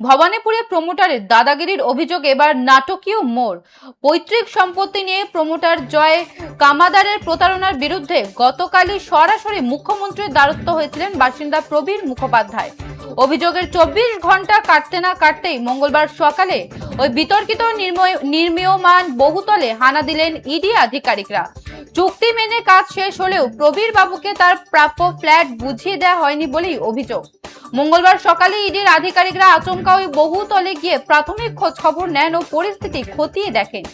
ভবানীপুরে প্রমোটারের দাদাগিরির অভিযোগ এবার নাটকীয় মোড়। পৈতৃক সম্পত্তি নিয়ে প্রমোটার জয় কামাদারের প্রতারণার বিরুদ্ধে গতকালই সরাসরি মুখ্যমন্ত্রীর দ্বারস্থ হয়েছিলেন বাসিন্দা প্রবীর মুখোপাধ্যায়। অভিযোগের 24 ঘন্টা কাটতে না কাটতেই মঙ্গলবার সকালে ওই বিতর্কিত নির্মীয়মান বহুতলে হানা দিলেন ইডি আধিকারিকরা। চুক্তি মেনে কাজ শেষ হলেও প্রবীর বাবুকে তার প্রাপ্য ফ্ল্যাট বুঝিয়ে দেওয়া হয়নি বলেই অভিযোগ। মঙ্গলবার সকালে ইডির আধিকারিকরা আচমকা ওই বহুতলে গিয়ে প্রাথমিক খোঁজ খবর নেন ও পরিস্থিতি খতিয়ে দেখেন।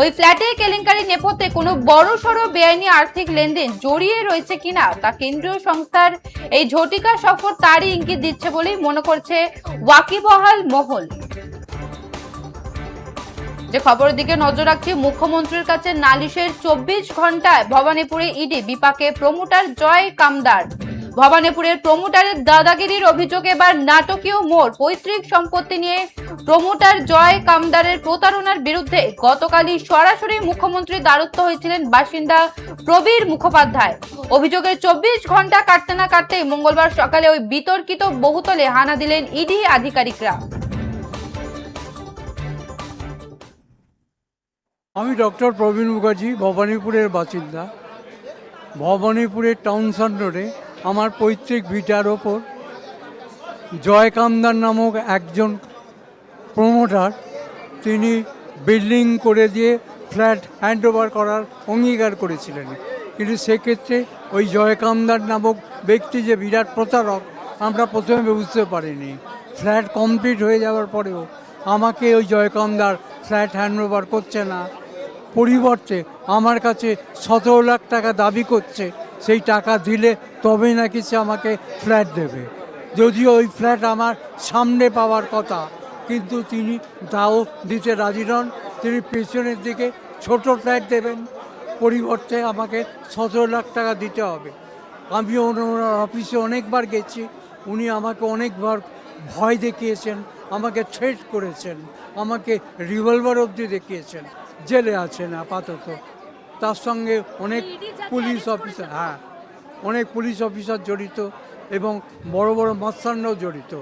ওই ফ্ল্যাটে কেলেঙ্কারি নেপথ্যে কোনো বড়সড় বেআইনি আর্থিক লেনদেন জড়িয়ে রয়েছে কিনা তা কেন্দ্রীয় সংস্থার এই ঝটিকা সফর তারই ইঙ্গিত দিচ্ছে বলেই মনে করছে ওয়াকিবহাল মহল। যে খবরের দিকে নজর রাখছি, মুখ্যমন্ত্রীর কাছে নালিশের 24 ঘন্টায় ভবানীপুরে ইডি বিপাকে প্রমোটার জয় কামদার। ভবানীপুরের প্রমোটারের দাদাগিরির অভিযোগ এবার নাটকীয় মোড়। পৈতৃক সম্পত্তি নিয়ে প্রমোটার জয় কামদারের প্রতারণার বিরুদ্ধে গতকালই সরাসরি মুখ্যমন্ত্রীর দ্বারস্থ হয়েছিলেন বাসিন্দা প্রবীর মুখোপাধ্যায়। অভিযোগের 24 ঘন্টা কাটতে না কাটতেই মঙ্গলবার সকালে ওই বিতর্কিত বহুতলে হানা দিলেন ইডি আধিকারিকরা। আমি ডক্টর প্রবীণ মুখার্জি, ভবানীপুরের বাসিন্দা। ভবানীপুরের টাউনসন রোডে আমার পৈতৃক ভিটার ওপর জয় কামদার নামক একজন প্রমোটার, তিনি বিল্ডিং করে দিয়ে ফ্ল্যাট হ্যান্ড ওভার করার অঙ্গীকার করেছিলেন। কিন্তু সেক্ষেত্রে ওই জয় কামদার নামক ব্যক্তি যে বিরাট প্রতারক, আমরা প্রথমে বুঝতে পারিনি। ফ্ল্যাট কমপ্লিট হয়ে যাওয়ার পরেও আমাকে ওই জয় কামদার ফ্ল্যাট হ্যান্ড ওভার করছে না, পরিবর্তে আমার কাছে 17 লাখ টাকা দাবি করছে। সেই টাকা দিলে তবে নাকি সে আমাকে ফ্ল্যাট দেবে, যদিও ওই ফ্ল্যাট আমার সামনে পাওয়ার কথা, কিন্তু তিনি তাও দিতে রাজি নন। তিনি পেছনের দিকে ছোট ফ্ল্যাট দেবেন, পরিবর্তে আমাকে 17 লাখ টাকা দিতে হবে। আমি ওনার অফিসে অনেকবার গেছি, উনি আমাকে অনেকবার ভয় দেখিয়েছেন, আমাকে থ্রেট করেছেন, আমাকে রিভলভার অবধি দেখিয়েছেন। জেলে আছেন আপাতত। তার সঙ্গে অনেক পুলিশ অফিসার, অনেক পুলিশ অফিসার জড়িত এবং বড় বড় মস্তানরাও জড়িত।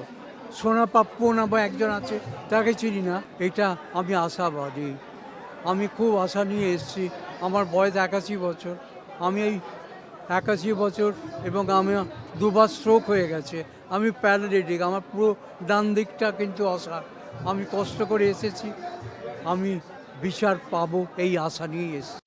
সোনা পাপ্পু নামে একজন আছে, তাকে চিনি না। এটা আমি আশাবাদী, আমি খুব আশা নিয়ে এসেছি। আমার বয়স 81 বছর। আমি এই 81 বছর এবং আমি 2বার স্ট্রোক হয়ে গেছে। আমি প্যারালিটিক, আমার পুরো ডান দিকটা কিন্তু অসাড়। আমি কষ্ট করে এসেছি, আমি বিচার পাবো এই আশা নিয়ে এসেছি।